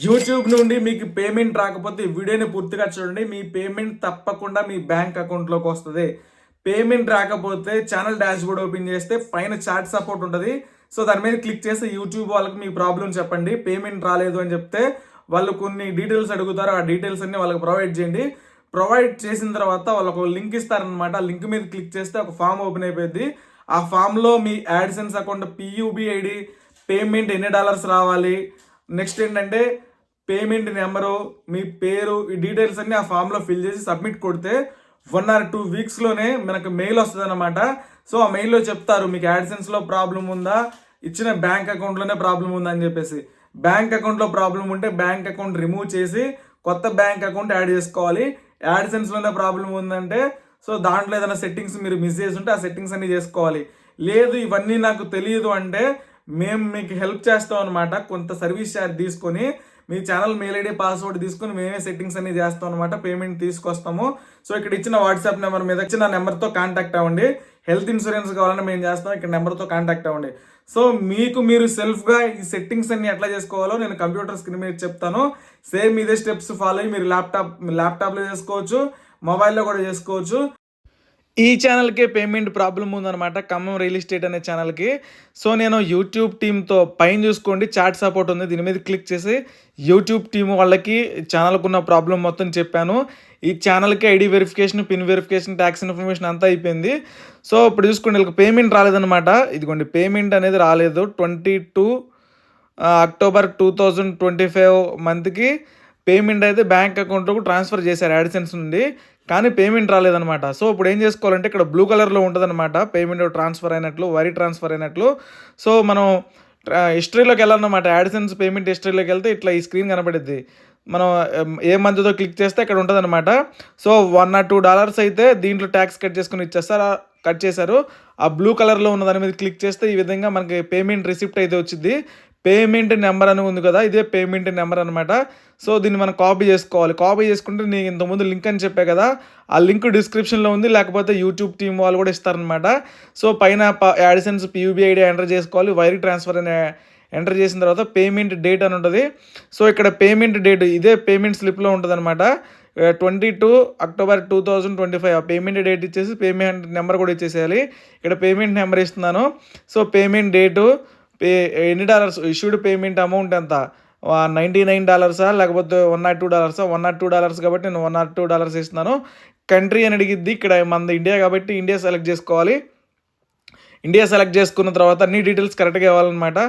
YouTube నుండి మీకు payment రాకపోతే ఈ వీడియోని పూర్తిగా చూడండి. మీ పేమెంట్ తప్పకుండా మీ బ్యాంక్ అకౌంట్లోకి వస్తుంది. పేమెంట్ రాకపోతే ఛానల్ డాష్బోర్డ్ ఓపెన్ చేస్తే పైన చాట్ సపోర్ట్ ఉంటుంది. సో దాని మీద క్లిక్ చేసి యూట్యూబ్ వాళ్ళకి మీ ప్రాబ్లం చెప్పండి. పేమెంట్ రాలేదు అని చెప్తే వాళ్ళు కొన్ని డీటెయిల్స్ అడుగుతారు. ఆ డీటెయిల్స్ అన్ని వాళ్ళకి ప్రొవైడ్ చేయండి. ప్రొవైడ్ చేసిన తర్వాత వాళ్ళకు లింక్ ఇస్తారనమాట. ఆ లింక్ మీద క్లిక్ చేస్తే ఒక ఫామ్ ఓపెన్ అయిపోయింది. ఆ ఫామ్లో మీ యాడ్సెన్స్ అకౌంట్ పియూబి ఐడి, పేమెంట్ ఎన్ని డాలర్స్ రావాలి, నెక్స్ట్ ఏంటంటే పేమెంట్ నెంబరు, మీ పేరు, ఈ డీటెయిల్స్ అన్ని ఆ ఫామ్లో ఫిల్ చేసి సబ్మిట్ కొడితే 1 or 2 వీక్స్లోనే మనకు మెయిల్ వస్తుంది అనమాట. సో ఆ మెయిల్లో చెప్తారు మీకు యాడ్సెన్స్లో ప్రాబ్లం ఉందా, ఇచ్చిన బ్యాంక్ అకౌంట్లోనే ప్రాబ్లం ఉందా అని చెప్పేసి. బ్యాంక్ అకౌంట్లో ప్రాబ్లం ఉంటే బ్యాంక్ అకౌంట్ రిమూవ్ చేసి కొత్త బ్యాంక్ అకౌంట్ యాడ్ చేసుకోవాలి. యాడ్సెన్స్లోనే ప్రాబ్లం ఉందంటే సో దాంట్లో ఏదైనా సెట్టింగ్స్ మీరు మిస్ చేసి ఉంటే ఆ సెట్టింగ్స్ అన్ని చేసుకోవాలి. లేదు ఇవన్నీ నాకు తెలియదు అంటే మేము మీకు హెల్ప్ చేస్తాం అనమాట. కొంత సర్వీస్ ఛార్జ్ తీసుకొని మీ ఛానల్ మెయిల్ ఐడి పాస్వర్డ్ తీసుకొని మేమే సెట్టింగ్స్ అన్ని చేస్తాం అనమాట. పేమెంట్ తీసుకొస్తాము. సో ఇక్కడ ఇచ్చిన వాట్సాప్ నెంబర్ మీద ఇచ్చిన నెంబర్తో కాంటాక్ట్ అవ్వండి. హెల్త్ ఇన్సూరెన్స్ కావాలని మేము చేస్తాం. ఇక్కడ నెంబర్తో కాంటాక్ట్ అవ్వండి. సో మీకు మీరు సెల్ఫ్గా ఈ సెట్టింగ్స్ అన్ని ఎట్లా చేసుకోవాలో నేను కంప్యూటర్ స్క్రీన్ మీద చెప్తాను. సేమ్ ఇదే స్టెప్స్ ఫాలో అయ్యి మీరు ల్యాప్టాప్లో చేసుకోవచ్చు, మొబైల్లో కూడా చేసుకోవచ్చు. ఈ ఛానల్కే పేమెంట్ ప్రాబ్లం ఉందన్నమాట, ఖమ్మం రియల్ ఎస్టేట్ అనే ఛానల్కి. సో నేను యూట్యూబ్ టీమ్తో పైన చూసుకోండి చాట్ సపోర్ట్ ఉంది, దీని మీద క్లిక్ చేసి యూట్యూబ్ టీం వాళ్ళకి ఛానల్కి ఉన్న ప్రాబ్లం మొత్తం చెప్పాను. ఈ ఛానల్కి ID verification, pin verification, tax information అంతా అయిపోయింది. సో ఇప్పుడు చూసుకోండి వీళ్ళకి పేమెంట్ రాలేదన్నమాట. ఇదిగోండి పేమెంట్ అనేది రాలేదు. 22 అక్టోబర్ 2025 మంత్కి పేమెంట్ అయితే బ్యాంక్ అకౌంట్లోకి ట్రాన్స్ఫర్ చేశారు యాడ్సెన్స్ నుండి, కానీ పేమెంట్ రాలేదనమాట. సో ఇప్పుడు ఏం చేసుకోవాలంటే ఇక్కడ బ్లూ కలర్లో ఉంటుందన్నమాట పేమెంట్ ట్రాన్స్ఫర్ అయినట్లు, వరి ట్రాన్స్ఫర్ అయినట్లు. సో మనం హిస్టరీలోకి వెళ్ళాలన్నమాట. యాడ్సెన్స్ పేమెంట్ హిస్టరీలోకి వెళ్తే ఇట్లా ఈ స్క్రీన్ కనబడుద్ది. మనం ఏ మంత్తో క్లిక్ చేస్తే అక్కడ ఉంటుందన్నమాట. సో $1 or $2 అయితే దీంట్లో ట్యాక్స్ కట్ చేసుకుని ఇచ్చేస్తారు. కట్ చేశారు. ఆ బ్లూ కలర్లో ఉన్న దాని మీద క్లిక్ చేస్తే ఈ విధంగా మనకి పేమెంట్ రిసిప్ట్ అయితే వచ్చింది. పేమెంట్ నెంబర్ అని ఉంది కదా, ఇదే పేమెంట్ నెంబర్ అనమాట. సో దీన్ని మనం కాపీ చేసుకోవాలి. కాపీ చేసుకుంటే నేను ఇంతకుముందు లింక్ అని చెప్పే కదా, ఆ లింక్ డిస్క్రిప్షన్లో ఉంది, లేకపోతే యూట్యూబ్ టీం వాళ్ళు కూడా ఇస్తారనమాట. సో పైన యాడ్సెన్స్ పియూబీ ఐడి ఎంటర్ చేసుకోవాలి. వైర్ ట్రాన్స్ఫర్ అని ఎంటర్ చేసిన తర్వాత పేమెంట్ డేట్ అని ఉంటుంది. సో ఇక్కడ పేమెంట్ డేట్ ఇదే పేమెంట్ స్లిప్లో ఉంటుంది అనమాట. 22 అక్టోబర్ 2025 ఆ పేమెంట్ డేట్ ఇచ్చేసి పేమెంట్ నెంబర్ కూడా ఇచ్చేసేయాలి. ఇక్కడ పేమెంట్ నెంబర్ ఇస్తున్నాను. సో పేమెంట్ డేటు, ఎన్ని డాలర్స్, ఇష్యూడ్ పేమెంట్ అమౌంట్ ఎంత, $99 లేకపోతే $1 or $2, $1 or $2 కాబట్టి నేను $1 or $2 ఇస్తున్నాను. కంట్రీ అని అడిగిద్ది. ఇక్కడ మనది ఇండియా కాబట్టి ఇండియా సెలెక్ట్ చేసుకోవాలి. ఇండియా సెలెక్ట్ చేసుకున్న తర్వాత అన్ని డీటెయిల్స్ కరెక్ట్గా ఇవ్వాలన్నమాట.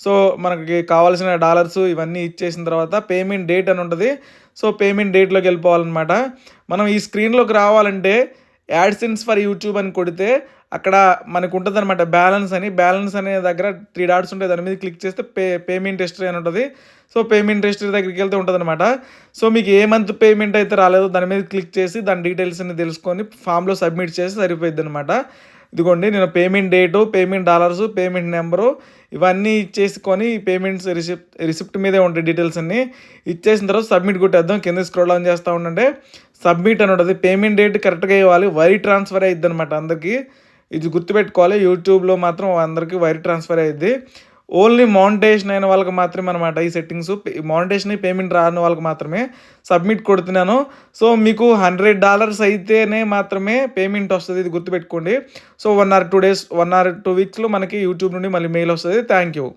సో మనకి కావాల్సిన డాలర్స్ ఇవన్నీ ఇచ్చేసిన తర్వాత పేమెంట్ డేట్ అని ఉంటుంది. సో పేమెంట్ డేట్లోకి వెళ్ళిపోవాలన్నమాట. మనం ఈ స్క్రీన్లోకి రావాలంటే యాడ్సెన్స్ ఫర్ యూట్యూబ్ అని కొడితే అక్కడ మనకు ఉంటుంది అనమాట బ్యాలెన్స్ అని. బ్యాలెన్స్ అనే దగ్గర 3 dots ఉంటాయి, దాని మీద క్లిక్ చేస్తే పేమెంట్ హిస్టరీ అని ఉంటుంది. సో పేమెంట్ హిస్టరీ దగ్గరికి వెళ్తే ఉంటుంది అనమాట. సో మీకు ఏ మంత్ పేమెంట్ అయితే రాలేదో దాని మీద క్లిక్ చేసి దాని డీటెయిల్స్ అన్ని తెలుసుకొని ఫామ్లో సబ్మిట్ చేసి సరిపోయింది అనమాట. ఇదిగోండి నేను payment date, payment dollars, payment number ఇవన్నీ ఇచ్చేసుకొని పేమెంట్స్ రిసిప్ట్ మీదే ఉంటాయి డీటెయిల్స్ అన్నీ. ఇచ్చేసిన తర్వాత సబ్మిట్ కొట్టేద్దాం. కింద స్క్రోల్ ఆన్ చేస్తూ ఉండండి. సబ్మిట్ అని ఉంటుంది. పేమెంట్ డేట్ కరెక్ట్గా ఇవ్వాలి. వైర్ ట్రాన్స్ఫర్ అయ్యిద్ది అనమాట అందరికీ. ఇది గుర్తుపెట్టుకోవాలి. యూట్యూబ్లో మాత్రం అందరికీ వైర్ ట్రాన్స్ఫర్ అయ్యిద్ది. ఓన్లీ మానిటైజేషన్ అయిన వాళ్ళకి మాత్రమే అనమాట ఈ సెట్టింగ్స్. మానిటైజేషన్ పేమెంట్ రాని వాళ్ళకి మాత్రమే. సబ్మిట్ కొడుతున్నాను. సో మీకు $100 అయితేనే మాత్రమే పేమెంట్ వస్తుంది, ఇది గుర్తుపెట్టుకోండి. సో 1 or 2 వీక్స్లో మనకి యూట్యూబ్ నుండి మళ్ళీ మెయిల్ వస్తుంది. Thank you.